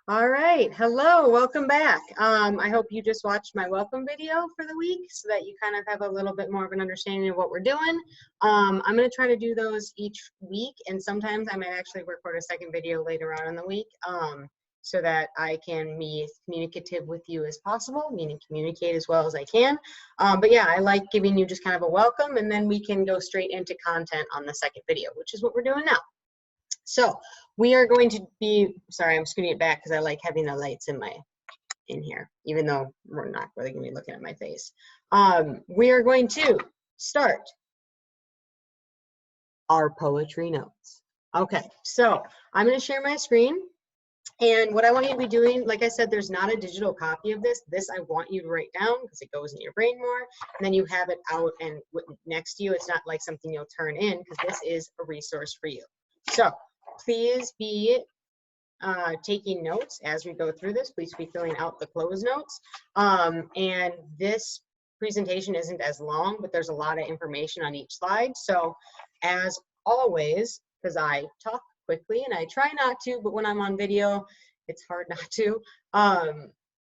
All right, hello, welcome back. I hope you just watched my welcome video for the week so that you kind of have a little bit more of an understanding of what we're doing. I'm going to try to do those each week, and sometimes I might actually record a second video later on in the week so that I can be as communicative with you as possible, meaning communicate as well as I can. But yeah, I like giving you just kind of a welcome, and then we can go straight into content on the second video, which is what we're doing now. So we are going to be, sorry, I'm scooting it back because I like having the lights in here, even though we're not really going to be looking at my face. We are going to start our poetry notes. Okay, so I'm going to share my screen. And what I want you to be doing, like I said, there's not a digital copy of this. This I want you to write down because it goes in your brain more. And then you have it out and next to you. It's not like something you'll turn in because this is a resource for you. So please be taking notes as we go through this. Please be filling out the closed notes. And this presentation isn't as long, but there's a lot of information on each slide. So as always, because I talk quickly and I try not to, but when I'm on video, it's hard not to.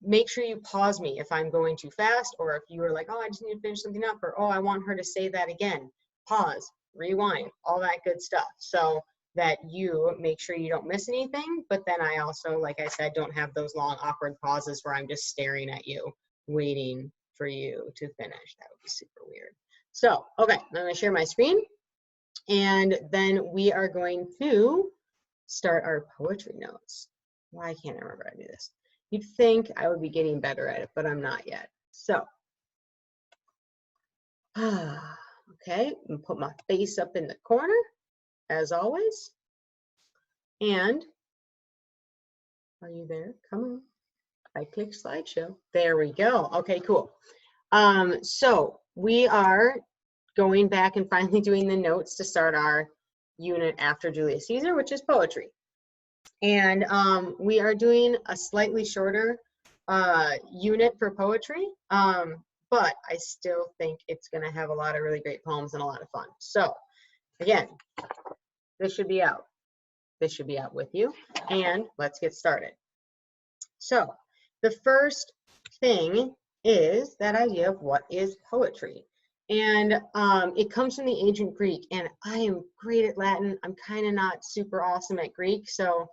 Make sure you pause me if I'm going too fast, or if you are like, oh, I just need to finish something up, or oh, I want her to say that again. Pause, rewind, all that good stuff. So that you make sure you don't miss anything, but then I also, like I said, don't have those long awkward pauses where I'm just staring at you, waiting for you to finish. That would be super weird. So, okay, I'm gonna share my screen, and then we are going to start our poetry notes. Why can't I remember how to do this? You'd think I would be getting better at it, but I'm not yet. So, okay, and put my face up in the corner, as always. And are you there? Come on. I click slideshow. There we go. Okay, cool. So we are going back and finally doing the notes to start our unit after Julius Caesar, which is poetry. And we are doing a slightly shorter unit for poetry, but I still think it's going to have a lot of really great poems and a lot of fun. So again, this should be out. This should be out with you, and let's get started. So the first thing is that idea of what is poetry. And it comes from the ancient Greek, and I am great at Latin. I'm kind of not super awesome at Greek. So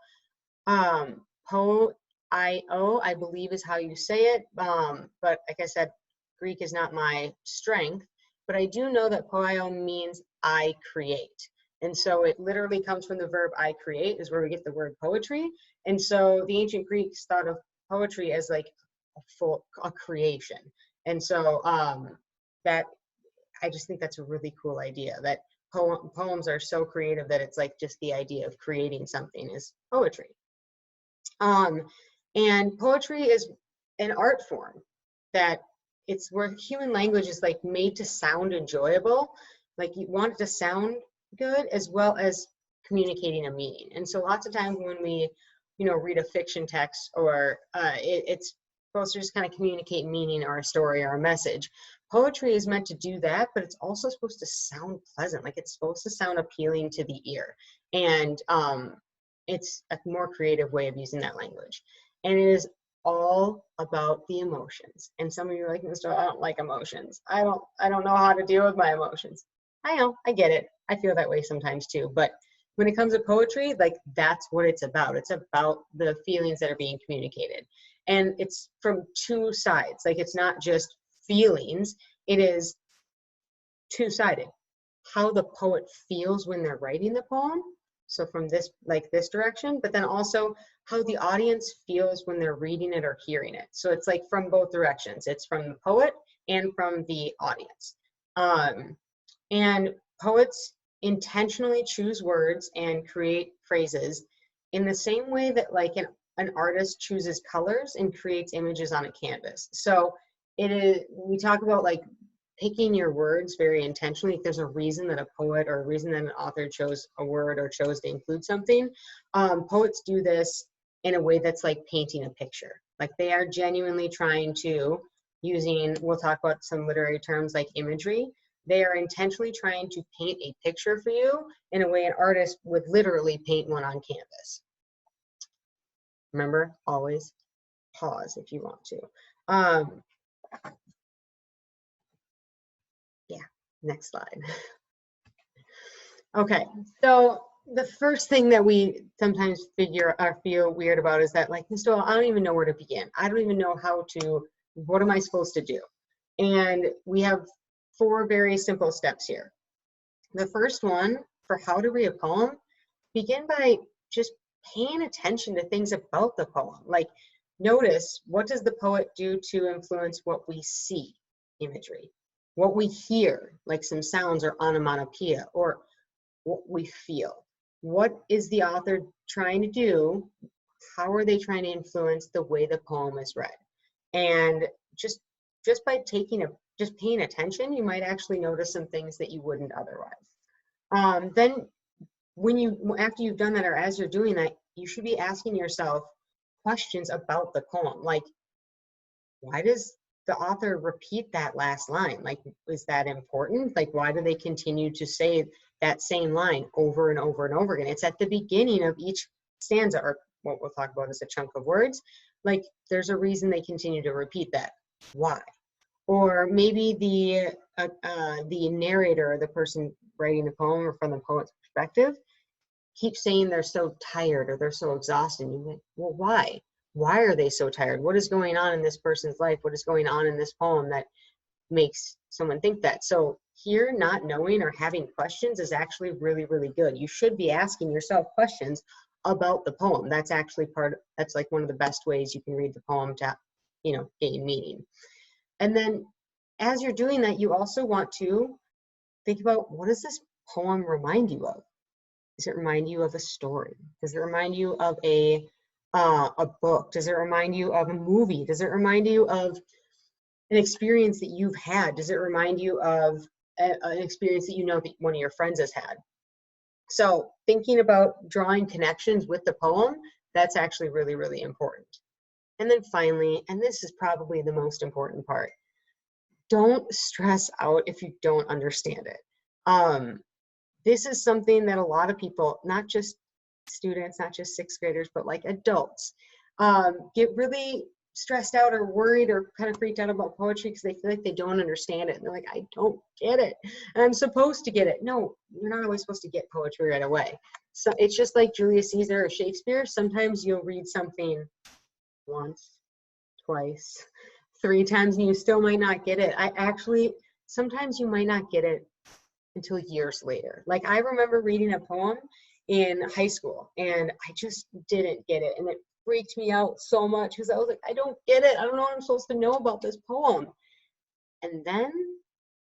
poio, I believe is how you say it. But like I said, Greek is not my strength. But I do know that poio means I create. And so it literally comes from the verb I create, is where we get the word poetry. And so the ancient Greeks thought of poetry as like a creation. And so that, I just think that's a really cool idea, that poems are so creative that it's like just the idea of creating something is poetry. And poetry is an art form that it's where human language is like made to sound enjoyable. Like you want it to sound good as well as communicating a meaning. And so lots of times when we, read a fiction text, or it's supposed to just kind of communicate meaning or a story or a message. Poetry is meant to do that, but it's also supposed to sound pleasant. Like it's supposed to sound appealing to the ear. And it's a more creative way of using that language. And it is all about the emotions. And some of you are like, Mr. I don't like emotions. I don't know how to deal with my emotions. I know, I get it. I feel that way sometimes too. But when it comes to poetry, like that's what it's about. It's about the feelings that are being communicated. And it's from two sides. Like it's not just feelings, it is two-sided. How the poet feels when they're writing the poem. So from this direction, but then also how the audience feels when they're reading it or hearing it. So it's like from both directions. It's from the poet and from the audience. And poets intentionally choose words and create phrases in the same way that like an artist chooses colors and creates images on a canvas. So it is, we talk about like picking your words very intentionally. If there's a reason that a poet or a reason that an author chose a word or chose to include something, poets do this in a way that's like painting a picture. Like they are genuinely trying to, using, we'll talk about some literary terms like imagery, they are intentionally trying to paint a picture for you in a way an artist would literally paint one on canvas. Remember, always pause if you want to. Yeah, next slide. Okay, so the first thing that we sometimes feel weird about is that, like, Ms. Doyle, I don't even know where to begin. I don't even know what am I supposed to do? And we have 4 very simple steps here. The first one, for how to read a poem, begin by just paying attention to things about the poem. Like, notice, what does the poet do to influence what we see, imagery, what we hear, like some sounds or onomatopoeia, or what we feel. What is the author trying to do? How are they trying to influence the way the poem is read? And just by just paying attention, you might actually notice some things that you wouldn't otherwise. Then after you've done that, or as you're doing that, you should be asking yourself questions about the poem. Like, why does the author repeat that last line? Like, is that important? Like, why do they continue to say that same line over and over and over again? It's at the beginning of each stanza, or what we'll talk about is a chunk of words. Like, there's a reason they continue to repeat that. Why? Or maybe the narrator, or the person writing the poem, or from the poet's perspective, keep saying they're so tired or they're so exhausted. And you're like, well, why? Why are they so tired? What is going on in this person's life? What is going on in this poem that makes someone think that? So here, not knowing or having questions is actually really, really good. You should be asking yourself questions about the poem. That's actually that's like one of the best ways you can read the poem to, gain meaning. And then as you're doing that, you also want to think about, what does this poem remind you of? Does it remind you of a story? Does it remind you of a book? Does it remind you of a movie? Does it remind you of an experience that you've had? Does it remind you of an experience that that one of your friends has had? So thinking about drawing connections with the poem, that's actually really, really important. And then finally, and this is probably the most important part, don't stress out if you don't understand it. This is something that a lot of people, not just students, not just 6th graders, but like adults, get really stressed out or worried or kind of freaked out about poetry because they feel like they don't understand it. And they're like, I don't get it. And I'm supposed to get it. No, you're not always supposed to get poetry right away. So it's just like Julius Caesar or Shakespeare. Sometimes you'll read something once, twice, 3 times, and you still might not get it. Sometimes you might not get it until years later. Like, I remember reading a poem in high school and I just didn't get it, and it freaked me out so much because I was like, I don't get it. I don't know what I'm supposed to know about this poem. And then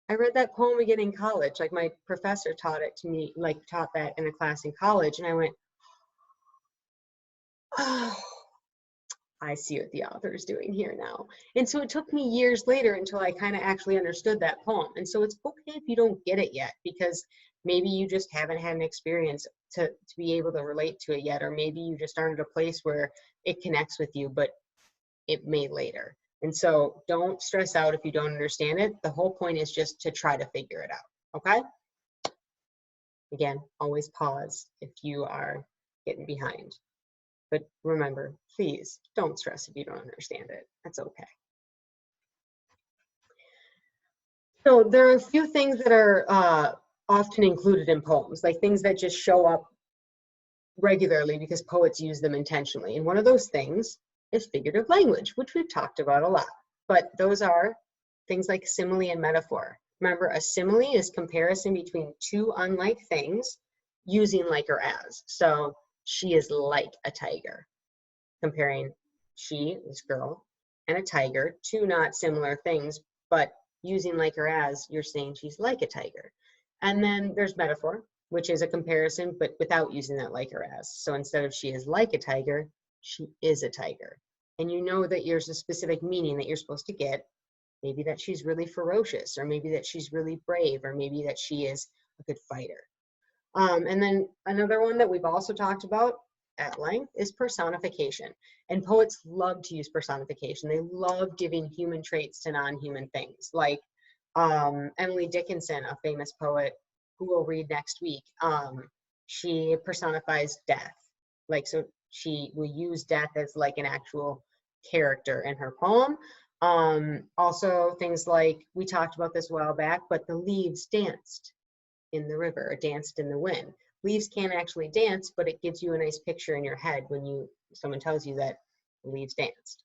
I read that poem again in college. Like, my professor taught it to me, like taught that in a class in college, and I went, oh, I see what the author is doing here now. And so it took me years later until I kind of actually understood that poem. And so it's okay if you don't get it yet, because maybe you just haven't had an experience to be able to relate to it yet, or maybe you just aren't at a place where it connects with you, but it may later. And so don't stress out if you don't understand it. The whole point is just to try to figure it out, okay? Again, always pause if you are getting behind. But remember, please don't stress if you don't understand it. That's okay. So there are a few things that are often included in poems, like things that just show up regularly because poets use them intentionally. And one of those things is figurative language, which we've talked about a lot. But those are things like simile and metaphor. Remember, a simile is comparison between 2 unlike things using like or as. So she is like a tiger. Comparing she, this girl, and a tiger, 2 not similar things, but using like or as, you're saying she's like a tiger. And then there's metaphor, which is a comparison, but without using that like or as. So instead of she is like a tiger, she is a tiger. And you know that there's a specific meaning that you're supposed to get. Maybe that she's really ferocious, or maybe that she's really brave, or maybe that she is a good fighter. And then another one that we've also talked about at length is personification. And poets love to use personification. They love giving human traits to non-human things. Like Emily Dickinson, a famous poet who we'll read next week, she personifies death. Like, so she will use death as like an actual character in her poem. Also things like, we talked about this a while back, but the leaves danced in the river or danced in the wind. Leaves can't actually dance, but it gives you a nice picture in your head when someone tells you that the leaves danced.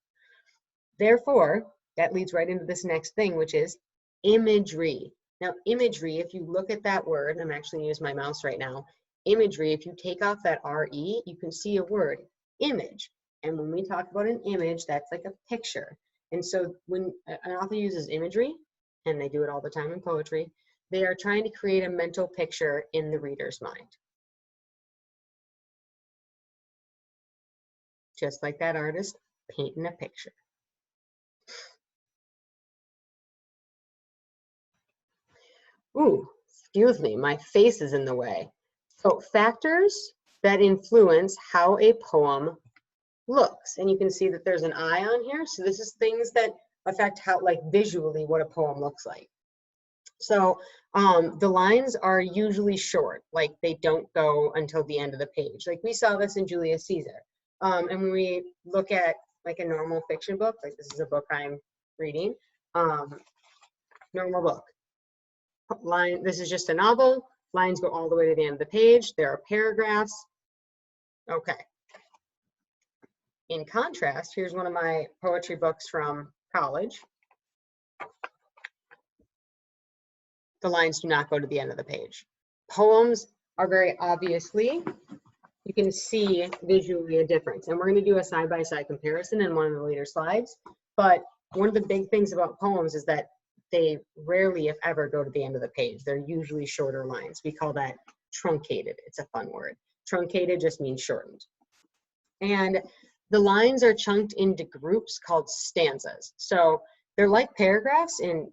Therefore, that leads right into this next thing, which is imagery. Now, imagery, if you look at that word, I'm actually using my mouse right now, imagery, if you take off that RE, you can see a word, image. And when we talk about an image, that's like a picture. And so when an author uses imagery, and they do it all the time in poetry, they are trying to create a mental picture in the reader's mind. Just like that artist painting a picture. Ooh, excuse me, my face is in the way. So factors that influence how a poem looks. And you can see that there's an eye on here. So this is things that affect how, like visually, what a poem looks like. So the lines are usually short, like they don't go until the end of the page. Like we saw this in Julius Caesar. And when we look at like a normal fiction book, like this is a book I'm reading, normal book. This is just a novel. Lines go all the way to the end of the page. There are paragraphs. Okay. In contrast, here's one of my poetry books from college. The lines do not go to the end of the page. Poems are very obviously, you can see visually a difference. And we're going to do a side-by-side comparison in one of the later slides. But one of the big things about poems is that they rarely, if ever, go to the end of the page. They're usually shorter lines. We call that truncated. It's a fun word. Truncated just means shortened. And the lines are chunked into groups called stanzas. So they're like paragraphs in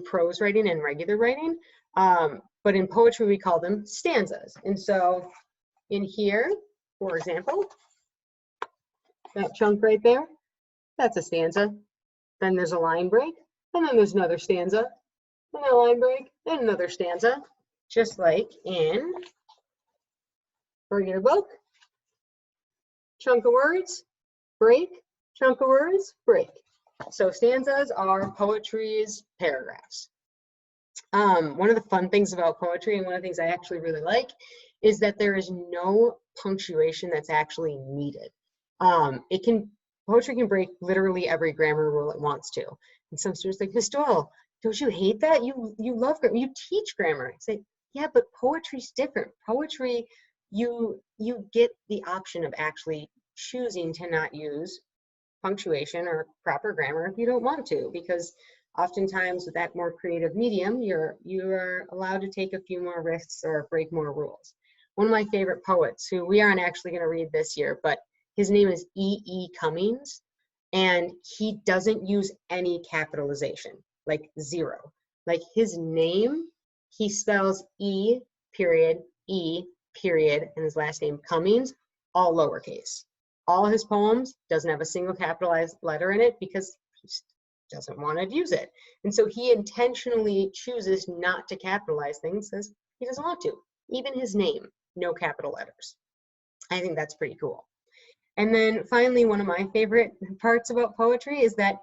prose writing and regular writing, but in poetry we call them stanzas. And so in here, for example, that chunk right there, that's a stanza. Then there's a line break, and then there's another stanza, and a line break, and another stanza, just like in regular book. Chunk of words, break, chunk of words, break. So stanzas are poetry's paragraphs. One of the fun things about poetry, and one of the things I actually really like, is that there is no punctuation that's actually needed. Poetry can break literally every grammar rule it wants to. And some students are like, Ms. Doyle, don't you hate that? You love grammar, you teach grammar. I say, yeah, but poetry's different. Poetry, you get the option of actually choosing to not use punctuation or proper grammar if you don't want to, because oftentimes with that more creative medium, you are allowed to take a few more risks or break more rules. One of my favorite poets, who we aren't actually going to read this year, but his name is E.E. Cummings, and he doesn't use any capitalization, like zero. Like his name, he spells E period, E period, and his last name Cummings, all lowercase. All his poems doesn't have a single capitalized letter in it because he doesn't want to use it. And so he intentionally chooses not to capitalize things because he doesn't want to. Even his name, no capital letters. I think that's pretty cool. And then finally, one of my favorite parts about poetry is that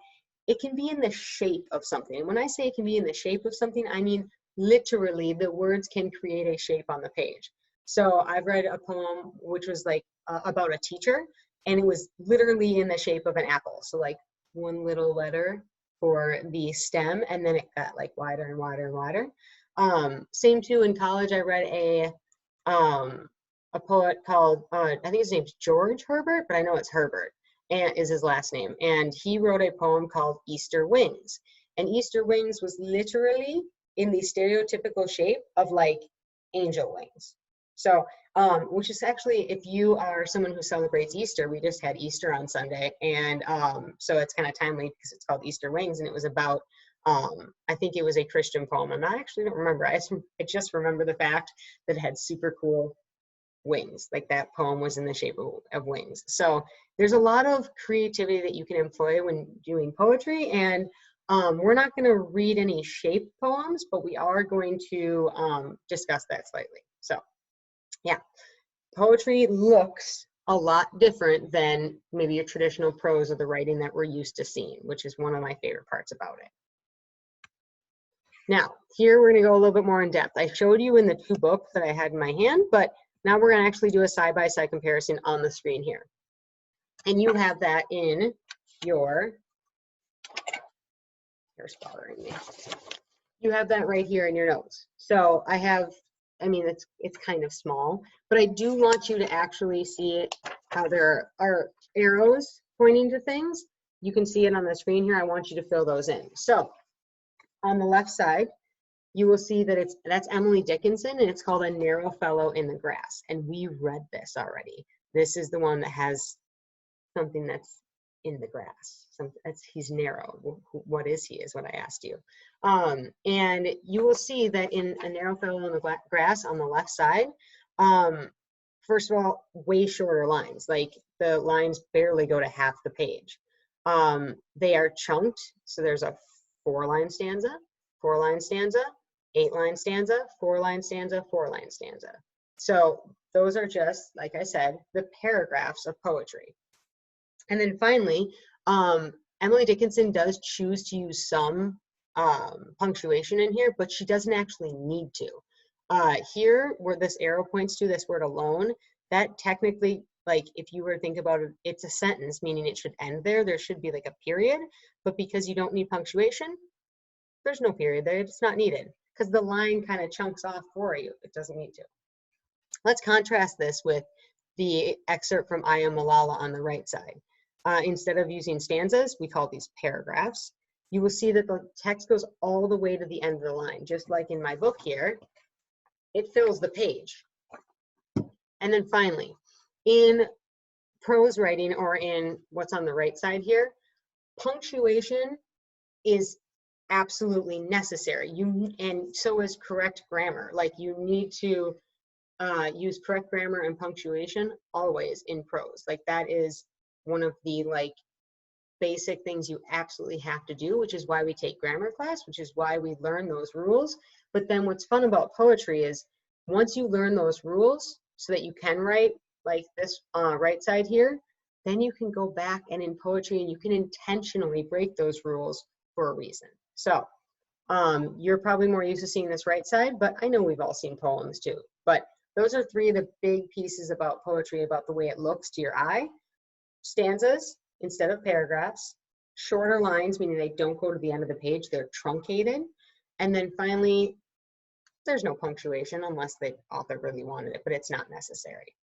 it can be in the shape of something. And when I say it can be in the shape of something, I mean literally the words can create a shape on the page. So I've read a poem which was like about a teacher, and it was literally in the shape of an apple. So like one little letter for the stem, and then it got like wider and wider and wider. Same too in college, I read a poet called, I think his name's George Herbert, but I know it's Herbert, and is his last name. And he wrote a poem called Easter Wings. And Easter Wings was literally in the stereotypical shape of like angel wings. So, which is actually, if you are someone who celebrates Easter, we just had Easter on Sunday. And so it's kind of timely because it's called Easter Wings, and it was about, I think it was a Christian poem. And I actually don't remember. I just remember the fact that it had super cool wings, like that poem was in the shape of wings. So there's a lot of creativity that you can employ when doing poetry, and we're not going to read any shape poems, but we are going to discuss that slightly. So yeah, poetry looks a lot different than maybe your traditional prose or the writing that we're used to seeing, which is one of my favorite parts about it. Now, here we're going to go a little bit more in depth. I showed you in the 2 books that I had in my hand, but now we're going to actually do a side-by-side comparison on the screen here. And you have that in your, here's bothering me. You have that right here in your notes. So I have, I mean, it's kind of small, but I do want you to actually see it, how there are arrows pointing to things. You can see it on the screen here. I want you to fill those in. So on the left side, you will see that that's Emily Dickinson, and it's called A Narrow Fellow in the Grass. And we read this already. This is the one that has something that's in the grass. He's narrow. What is he, is what I asked you. And you will see that in A Narrow Fellow in the Grass on the left side, first of all, way shorter lines. Like the lines barely go to half the page. They are chunked. So there's a 4-line stanza, 4-line stanza, 8-line stanza, 4-line stanza, 4-line stanza. So those are just, like I said, the paragraphs of poetry. And then finally, Emily Dickinson does choose to use some punctuation in here, but she doesn't actually need to. Here, where this arrow points to this word alone, that technically, like if you were to think about it, it's a sentence, meaning it should end there. There should be like a period, but because you don't need punctuation, there's no period there. It's not needed because the line kind of chunks off for you. It doesn't need to. Let's contrast this with the excerpt from I Am Malala on the right side. Instead of using stanzas, we call these paragraphs. You will see that the text goes all the way to the end of the line. Just like in my book here, it fills the page. And then finally, in prose writing, or in what's on the right side here, punctuation is absolutely necessary. And so is correct grammar. Like you need to use correct grammar and punctuation always in prose. Like that is one of the like basic things you absolutely have to do, which is why we take grammar class, which is why we learn those rules. But then what's fun about poetry is once you learn those rules so that you can write like this right side here, then you can go back and in poetry and you can intentionally break those rules for a reason. So you're probably more used to seeing this right side, but I know we've all seen poems too. But those are 3 of the big pieces about poetry, about the way it looks to your eye. Stanzas instead of paragraphs, shorter lines, meaning they don't go to the end of the page, they're truncated. And then finally, there's no punctuation unless the author really wanted it, but it's not necessary.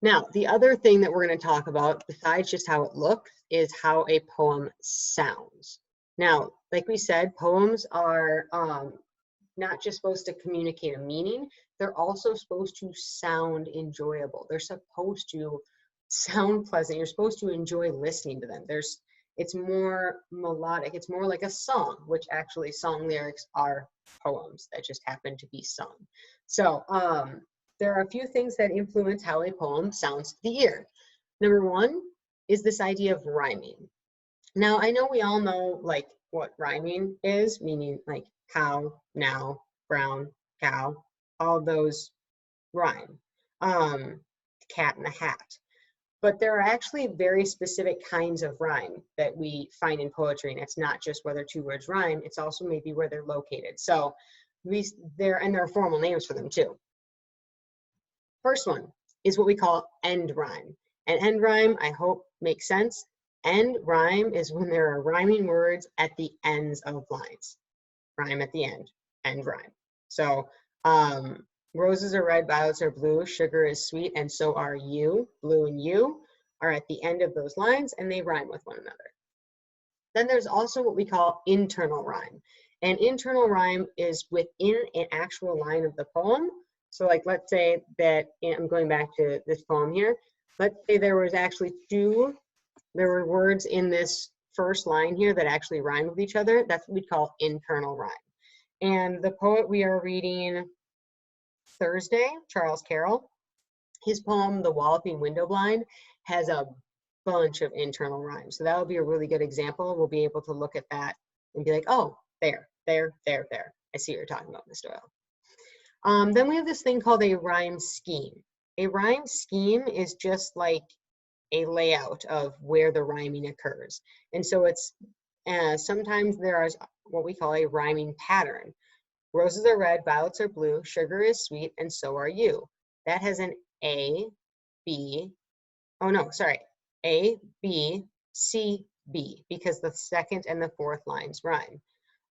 Now, the other thing that we're going to talk about, besides just how it looks, is how a poem sounds. Now, like we said, poems are not just supposed to communicate a meaning, they're also supposed to sound enjoyable. They're supposed to sound pleasant. You're supposed to enjoy listening to them. It's more melodic. It's more like a song, which actually song lyrics are poems that just happen to be sung. So there are a few things that influence how a poem sounds to the ear. Number 1 is this idea of rhyming. Now, I know we all know like what rhyming is, meaning like cow, now, brown, cow, all those rhyme. Cat in the hat. But there are actually very specific kinds of rhyme that we find in poetry, and it's not just whether 2 words rhyme, it's also maybe where they're located. So there are formal names for them too. First one is what we call end rhyme. And end rhyme, I hope, makes sense. End rhyme is when there are rhyming words at the ends of lines. Rhyme at the end rhyme. So roses are red, violets are blue, sugar is sweet, and so are you. Blue and you are at the end of those lines, and they rhyme with one another. Then there's also what we call internal rhyme. And internal rhyme is within an actual line of the poem. So like, let's say that, I'm going back to this poem here. Let's say there was actually there were words in this first line here that actually rhyme with each other. That's what we call internal rhyme. And the poet we are reading Thursday, Charles Carroll, his poem, The Walloping Window Blind, has a bunch of internal rhymes. So that would be a really good example. We'll be able to look at that and be like, oh, there. I see what you're talking about, Ms. Doyle. Then we have this thing called a rhyme scheme. A rhyme scheme is just like a layout of where the rhyming occurs. And so it's sometimes there is what we call a rhyming pattern. Roses are red, violets are blue, sugar is sweet, and so are you. That has an A, B, oh no, sorry, A, B, C, B, because the second and the fourth lines rhyme.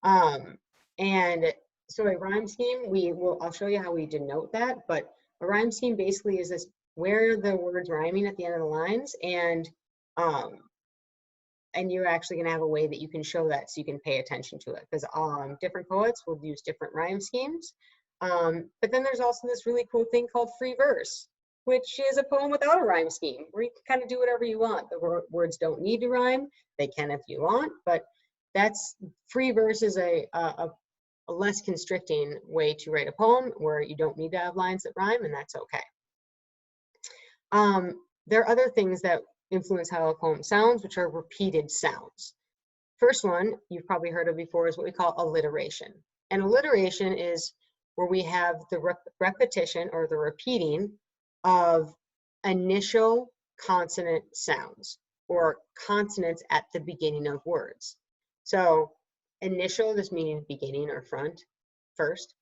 And so a rhyme scheme, I'll show you how we denote that, but a rhyme scheme basically is this where the words rhyming at the end of the lines, and you're actually going to have a way that you can show that so you can pay attention to it, because different poets will use different rhyme schemes. But then there's also this really cool thing called free verse, which is a poem without a rhyme scheme, where you can kind of do whatever you want. The words don't need to rhyme. They can if you want, but that's free verse is a less constricting way to write a poem where you don't need to have lines that rhyme, and that's okay. There are other things that influence how a poem sounds, which are repeated sounds. First one you've probably heard of before is what we call alliteration. And alliteration is where we have the repetition or the repeating of initial consonant sounds or consonants at the beginning of words. So initial, this meaning beginning or first.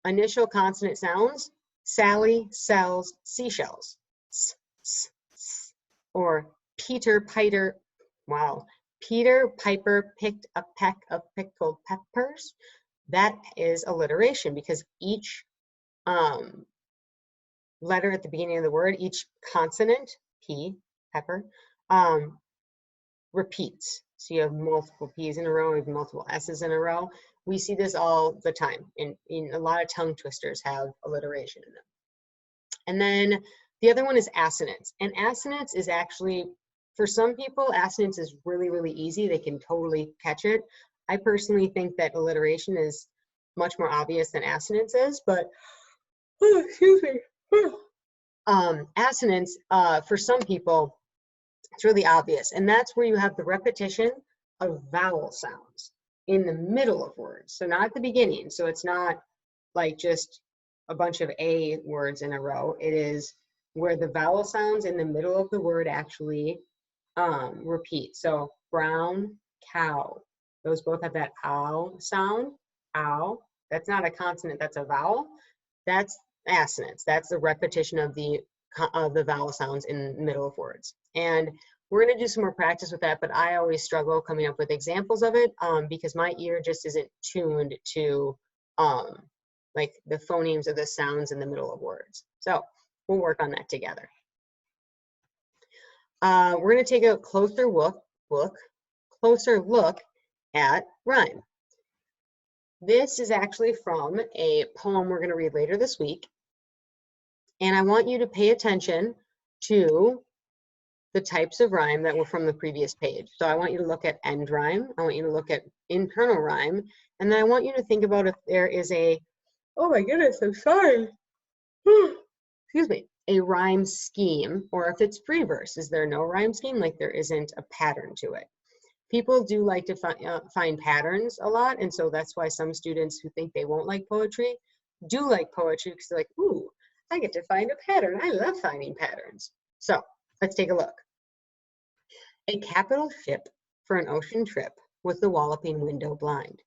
Initial consonant sounds: Sally sells seashells. S, s, s. Or Peter Piper picked a peck of pickled peppers. That is alliteration, because each letter at the beginning of the word, each consonant, P, pepper, repeats. So you have multiple P's in a row, you have multiple S's in a row. We see this all the time. In a lot of tongue twisters have alliteration in them. And then the other one is assonance. And assonance is actually, for some people, assonance is really, really easy. They can totally catch it. I personally think that alliteration is much more obvious than assonance is, but, excuse me. Assonance, for some people, it's really obvious. And that's where you have the repetition of vowel sounds in the middle of words. So not at the beginning. So it's not like just a bunch of A words in a row. It is where the vowel sounds in the middle of the word actually repeat. So brown cow, those both have that ow sound. Ow. That's not a consonant, that's a vowel. That's assonance. That's the repetition of the vowel sounds in the middle of words. And we're going to do some more practice with that, but I always struggle coming up with examples of it because my ear just isn't tuned to like the phonemes of the sounds in the middle of words. So we'll work on that together. We're going to take a closer look at rhyme. This is actually from a poem we're going to read later this week. And I want you to pay attention to the types of rhyme that were from the previous page. So I want you to look at end rhyme. I want you to look at internal rhyme. And then I want you to think about if there is a, oh my goodness, I'm sorry. Excuse me, a rhyme scheme, or if it's free verse. Is there no rhyme scheme? Like there isn't a pattern to it. People do like to find patterns a lot. And so that's why some students who think they won't like poetry do like poetry, because they're like, ooh, I get to find a pattern. I love finding patterns. So let's take a look. A capital ship for an ocean trip was the walloping window blind.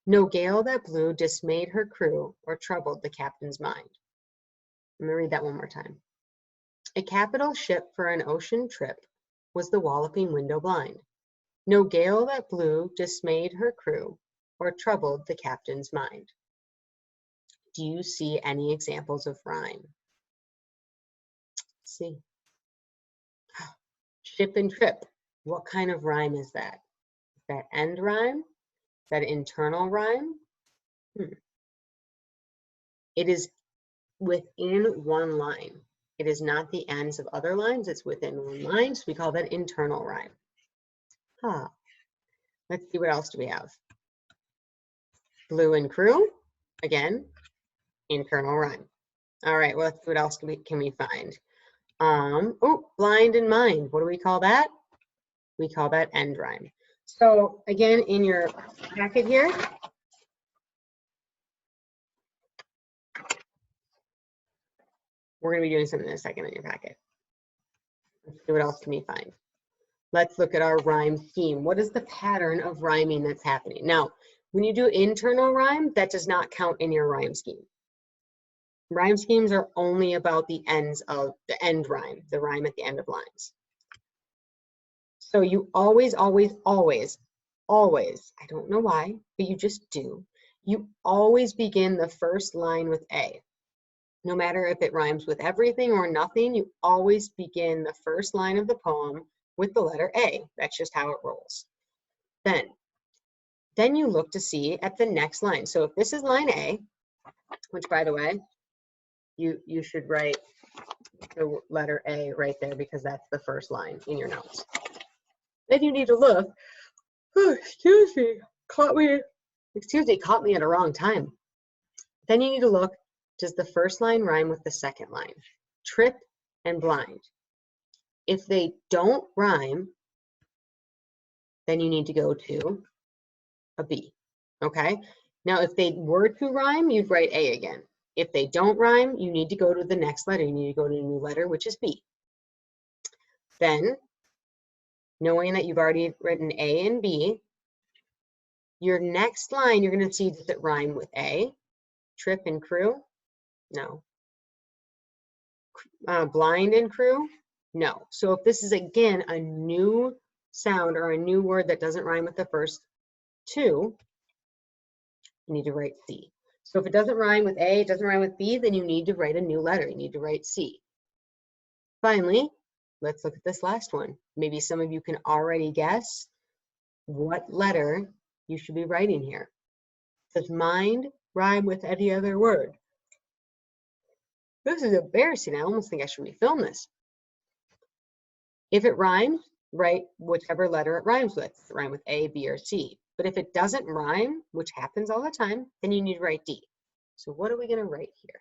No gale that blew dismayed her crew or troubled the captain's mind. Let me read that one more time. A capital ship for an ocean trip was the walloping window blind. No gale that blew dismayed her crew or troubled the captain's mind. Do you see any examples of rhyme? Let's see. Ship and trip. What kind of rhyme is that? Is that end rhyme? Is that internal rhyme? It is within one line. It is not the ends of other lines. It's within one line. So we call that internal rhyme. Let's see, what else do we have? Blue and crew. Again, internal rhyme. All right, well, let's see what else can we find. Oh, blind and mind. What do we call that? We call that end rhyme. So again, in your packet here, We're going to be doing something in a second in your packet. Let's see what else can we find. Let's look at our rhyme scheme. What is the pattern of rhyming that's happening? Now, when you do internal rhyme, that does not count in your rhyme scheme. Rhyme schemes are only about the ends of the end rhyme, the rhyme at the end of lines. So you always, always, always, always, I don't know why, but you just do. You always begin the first line with A. No matter if it rhymes with everything or nothing, you always begin the first line of the poem with the letter A. That's just how it rolls. Then you look to see at the next line. So if this is line A, which by the way, you should write the letter A right there because that's the first line in your notes. Then you need to look, oh, excuse me, caught me at a wrong time. Then you need to look, does the first line rhyme with the second line? Trip and blind. If they don't rhyme, then you need to go to a B, okay? Now, if they were to rhyme, you'd write A again. If they don't rhyme, you need to go to the next letter. You need to go to a new letter, which is B. Then, knowing that you've already written A and B, your next line, you're going to see, does it rhyme with A? Trip and crew? No. Blind and crew? No. So if this is, again, a new sound or a new word that doesn't rhyme with the first two, you need to write C. So if it doesn't rhyme with A, it doesn't rhyme with B, then you need to write a new letter. You need to write C. Finally, let's look at this last one. Maybe some of you can already guess what letter you should be writing here. Does mind rhyme with any other word? This is embarrassing. I almost think I should refilm this. If it rhymes, write whichever letter it rhymes with. Does it rhyme with A, B, or C? But if it doesn't rhyme, which happens all the time, then you need to write D. So what are we going to write here?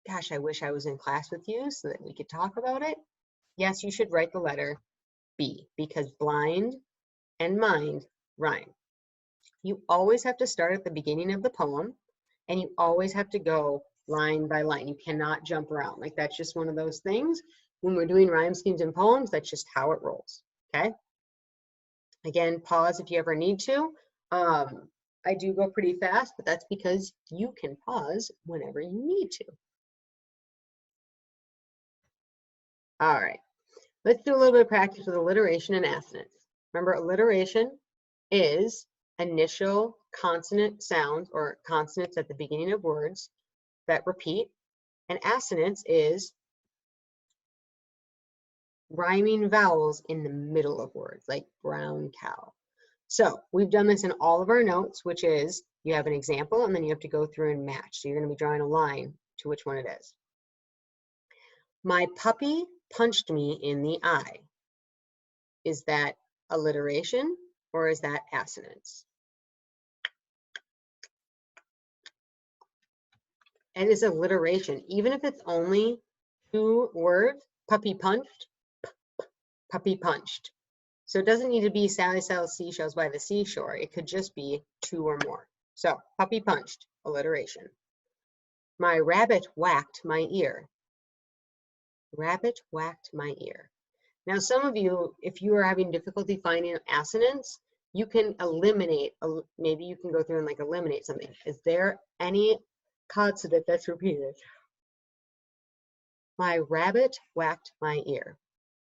Gosh, I wish I was in class with you so that we could talk about it. Yes, you should write the letter B because blind and mind rhyme. You always have to start at the beginning of the poem and you always have to go line by line. You cannot jump around. Like that's just one of those things. When we're doing rhyme schemes and poems, that's just how it rolls, okay? Again, pause if you ever need to. I do go pretty fast, but that's because you can pause whenever you need to. All right, let's do a little bit of practice with alliteration and assonance. Remember, alliteration is initial consonant sounds or consonants at the beginning of words that repeat, and assonance is rhyming vowels in the middle of words, like brown cow. So we've done this in all of our notes, which is you have an example and then you have to go through and match. So you're going to be drawing a line to which one it is. My puppy punched me in the eye. Is that alliteration or is that assonance? It is alliteration. Even if it's only two words, puppy punched, puppy punched. So it doesn't need to be Sally sells seashells by the seashore. It could just be two or more. So puppy punched, alliteration. My rabbit whacked my ear. Rabbit whacked my ear. Now some of you, if you are having difficulty finding assonance, you can eliminate, maybe you can go through and like eliminate something. Is there any consonant that's repeated? My rabbit whacked my ear.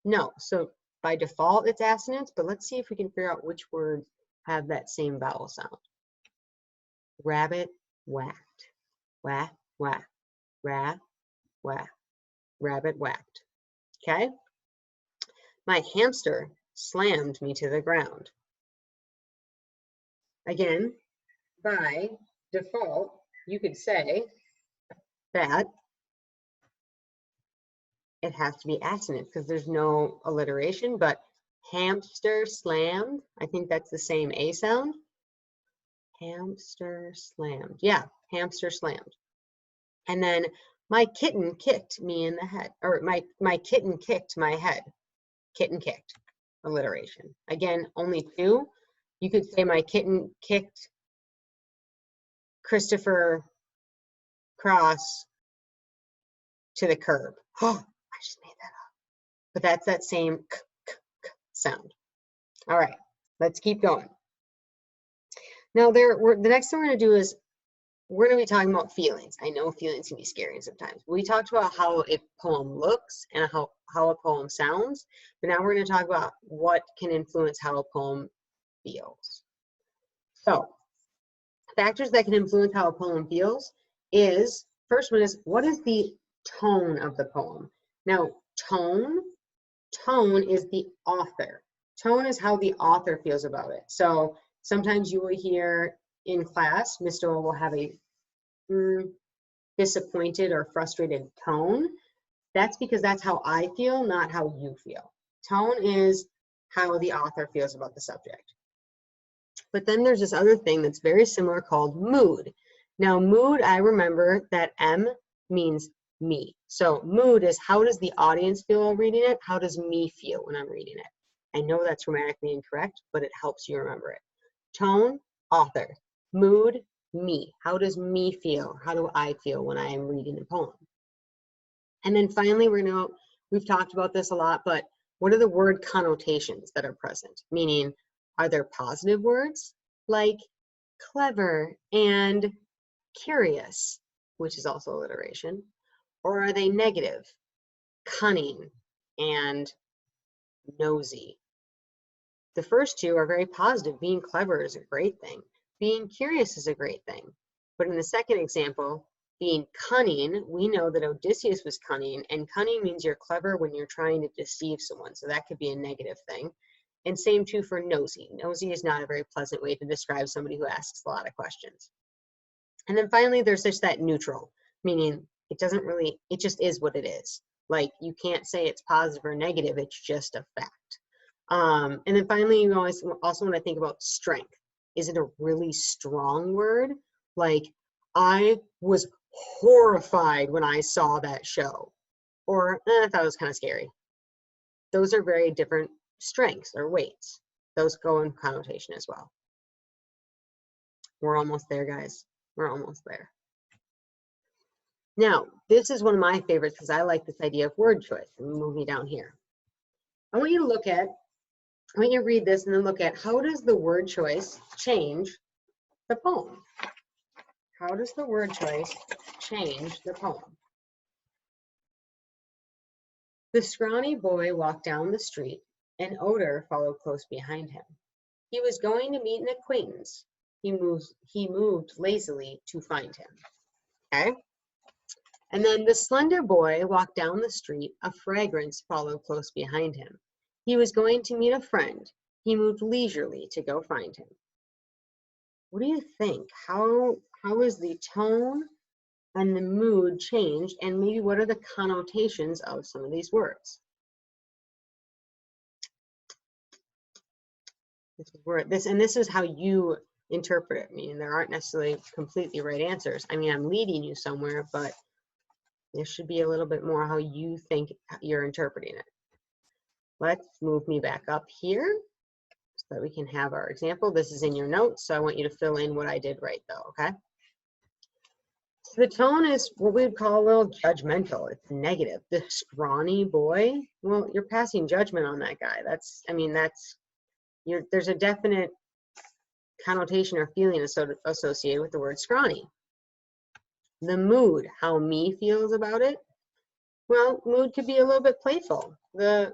No, so by default it's assonance, but let's see if we can figure out which words have that same vowel sound. Rabbit whacked. Whack, whack. Ra, whack. Rabbit whacked. Okay? My hamster slammed me to the ground. Again, by default, you could say that it has to be assonance because there's no alliteration, but hamster slammed, I think that's the same A sound. Hamster slammed. Yeah, hamster slammed. And then my kitten kicked me in the head, or my kitten kicked my head. Kitten kicked, alliteration. Again, only two. You could say my kitten kicked Christopher Cross to the curb. Oh, I just made that up. But that's that same k, k, k sound. All right, let's keep going. Now the next thing we're gonna do is we're gonna be talking about feelings. I know feelings can be scary sometimes. We talked about how a poem looks and how a poem sounds, but now we're gonna talk about what can influence how a poem feels. So factors that can influence how a poem feels is, first one is, what is the tone of the poem? Now, tone is the author. Tone is how the author feels about it. So sometimes you will hear in class, Mr. will have a disappointed or frustrated tone. That's because that's how I feel, not how you feel. Tone is how the author feels about the subject. But then there's this other thing that's very similar called mood. Now, mood, I remember that M means me. So mood is how does the audience feel while reading it? How does me feel when I'm reading it? I know that's grammatically incorrect, but it helps you remember it. Tone, author. Mood, me. How does me feel? How do I feel when I am reading a poem? And then finally, we've talked about this a lot, but what are the word connotations that are present? Meaning, are there positive words like clever and curious, which is also alliteration, or are they negative, cunning and nosy? The first two are very positive. Being clever is a great thing. Being curious is a great thing. But in the second example, being cunning, we know that Odysseus was cunning, and cunning means you're clever when you're trying to deceive someone, so that could be a negative thing. And same too for nosy. Nosy is not a very pleasant way to describe somebody who asks a lot of questions. And then finally, there's just that neutral, meaning it just is what it is. Like, you can't say it's positive or negative, it's just a fact. And then finally, you also want to think about strength. Is it a really strong word? Like, I was horrified when I saw that show. Or, I thought it was kind of scary. Those are very different strengths or weights. Those go in connotation as well. We're almost there, guys. We're almost there. Now, this is one of my favorites because I like this idea of word choice. Move me down here. I want you to read this and then look at how does the word choice change the poem? How does the word choice change the poem? The scrawny boy walked down the street, and Odur followed close behind him. He was going to meet an acquaintance. He moved lazily to find him. Okay? And then the slender boy walked down the street. A fragrance followed close behind him. He was going to meet a friend. He moved leisurely to go find him. What do you think? How is the tone and the mood changed, and maybe what are the connotations of some of these words? This is how you interpret it. I mean, there aren't necessarily completely right answers. I mean, I'm leading you somewhere, but there should be a little bit more how you think you're interpreting it. Let's move me back up here so that we can have our example. This is in your notes, so I want you to fill in what I did right, though, okay? So the tone is what we would call a little judgmental. It's negative. The scrawny boy, well, you're passing judgment on that guy. There's a definite connotation or feeling associated with the word scrawny. The mood, how me feels about it. Well, mood could be a little bit playful. The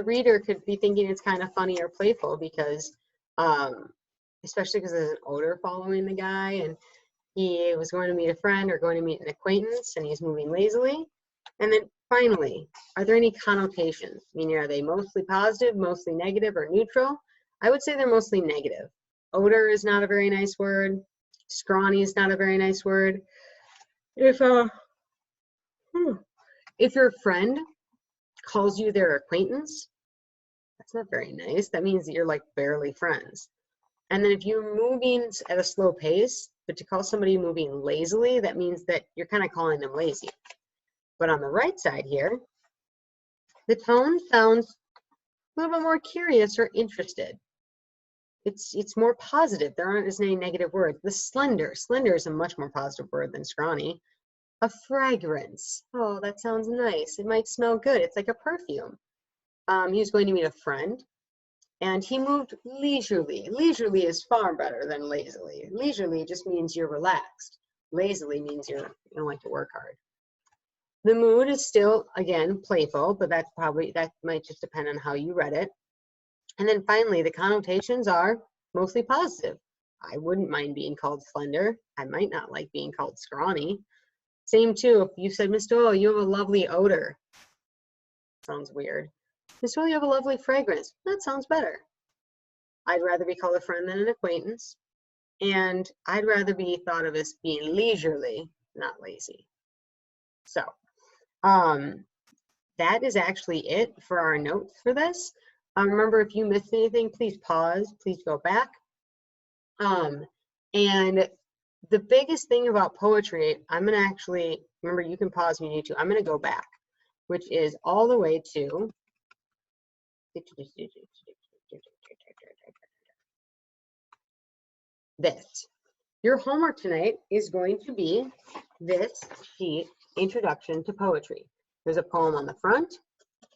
reader could be thinking it's kind of funny or playful because, especially because there's an Odur following the guy, and he was going to meet a friend or going to meet an acquaintance, and he's moving lazily. And then finally, are there any connotations? Meaning, are they mostly positive, mostly negative, or neutral? I would say they're mostly negative. Odur is not a very nice word. Scrawny is not a very nice word. If your friend calls you their acquaintance, that's not very nice. That means that you're like barely friends. And then if you're moving at a slow pace, but to call somebody moving lazily, that means that you're kind of calling them lazy. But on the right side here, the tone sounds a little bit more curious or interested. It's more positive. There aren't as many negative words. The slender is a much more positive word than scrawny. A fragrance. Oh, that sounds nice. It might smell good. It's like a perfume. He was going to meet a friend, and he moved leisurely. Leisurely is far better than lazily. Leisurely just means you're relaxed. Lazily means you don't like to work hard. The mood is still, again, playful, but that might just depend on how you read it. And then finally, the connotations are mostly positive. I wouldn't mind being called slender. I might not like being called scrawny. Same too, if you said, Miss Doyle, you have a lovely odor. Sounds weird. Miss Doyle, you have a lovely fragrance. That sounds better. I'd rather be called a friend than an acquaintance. And I'd rather be thought of as being leisurely, not lazy. So, that is actually it for our notes for this. Remember, if you missed anything, please pause, please go back. And the biggest thing about poetry, I'm gonna actually, remember you can pause when you need to, I'm gonna go back, which is all the way to this. Your homework tonight is going to be this sheet, Introduction to Poetry. There's a poem on the front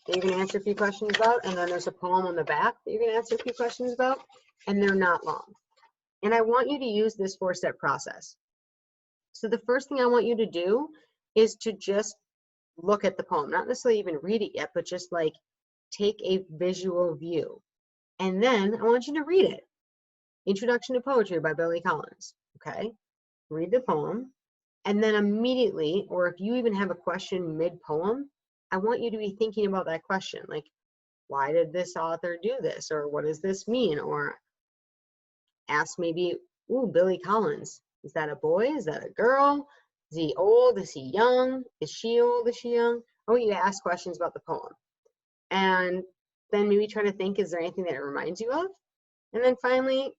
that you're going to answer a few questions about, and then there's a poem on the back that you're going to answer a few questions about, and they're not long. And I want you to use this 4-step process. So the first thing I want you to do is to just look at the poem, not necessarily even read it yet, but just like take a visual view. And then I want you to read it. Introduction to Poetry by Billy Collins. Okay, read the poem, and then immediately, or if you even have a question mid-poem, I want you to be thinking about that question, like, why did this author do this, or what does this mean, or ask maybe, ooh, Billy Collins, is that a boy, is that a girl, is he old, is he young, is she old, is she young? I want you to ask questions about the poem, and then maybe try to think, is there anything that it reminds you of? And then finally,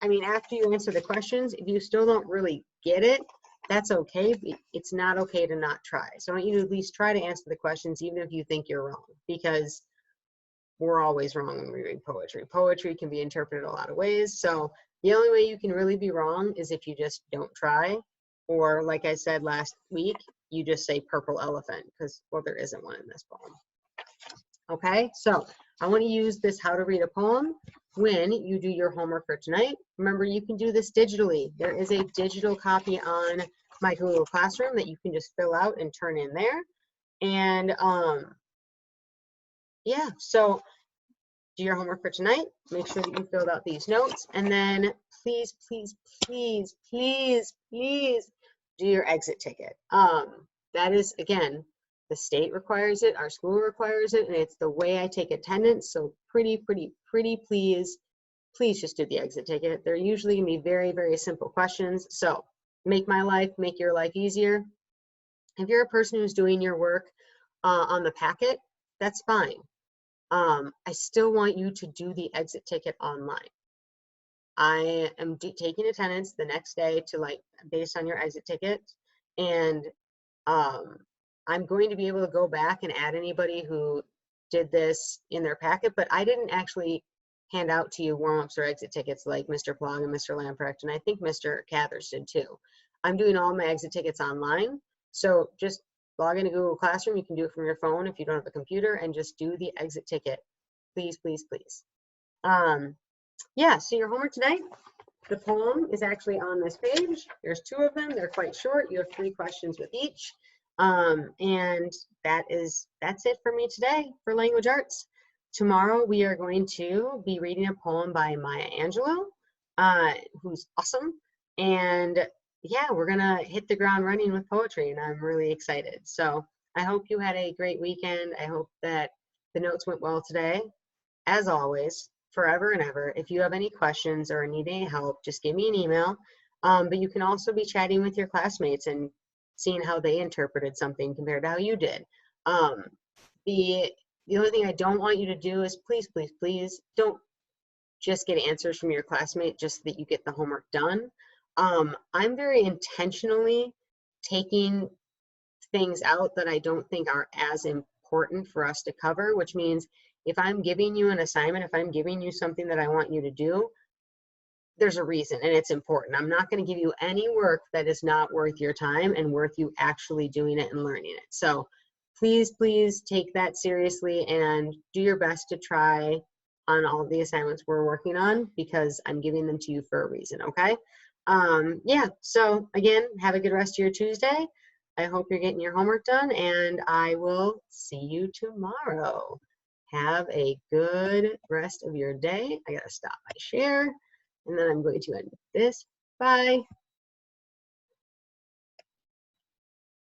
I mean, after you answer the questions, if you still don't really get it, that's okay. It's not okay to not try. So I want you to at least try to answer the questions, even if you think you're wrong, because we're always wrong when we read poetry. Poetry can be interpreted a lot of ways. So the only way you can really be wrong is if you just don't try, or like I said last week, you just say purple elephant, because, well, there isn't one in this poem. Okay, so I want to use this how to read a poem when you do your homework for tonight. Remember, you can do this digitally. There is a digital copy on my Google Classroom that you can just fill out and turn in there. And yeah, so do your homework for tonight. Make sure that you filled out these notes, and then please, please, please, please, please do your exit ticket. That is, again, the state requires it, our school requires it, and it's the way I take attendance. So pretty, please just do the exit ticket. They're usually gonna be very, very simple questions. So make my life, make your life easier. If you're a person who's doing your work on the packet, that's fine. I still want you to do the exit ticket online. I am taking attendance the next day to, like, based on your exit ticket, and I'm going to be able to go back and add anybody who did this in their packet, but I didn't actually hand out to you warm-ups or exit tickets like Mr. Plog and Mr. Lamprecht, and I think Mr. Cathers did too. I'm doing all my exit tickets online, so just log into Google Classroom. You can do it from your phone if you don't have a computer, and just do the exit ticket. Please, please, please. Yeah, so your homework tonight, the poem is actually on this page. There's 2 of them. They're quite short. You have 3 questions with each. And that's it for me today for language arts. Tomorrow we are going to be reading a poem by Maya Angelou, who's awesome. And yeah, we're gonna hit the ground running with poetry, and I'm really excited. So I hope you had a great weekend. I hope that the notes went well today. As always, forever and ever, if you have any questions or need any help, just give me an email. But you can also be chatting with your classmates and seeing how they interpreted something compared to how you did. The only thing I don't want you to do is please, please, please don't just get answers from your classmate just so that you get the homework done. I'm very intentionally taking things out that I don't think are as important for us to cover, which means if I'm giving you an assignment, if I'm giving you something that I want you to do, there's a reason and it's important. I'm not going to give you any work that is not worth your time and worth you actually doing it and learning it. So please, please take that seriously and do your best to try on all of the assignments we're working on, because I'm giving them to you for a reason, okay? Yeah, so again, have a good rest of your Tuesday. I hope you're getting your homework done, and I will see you tomorrow. Have a good rest of your day. I gotta stop my share, and then I'm going to end this. Bye.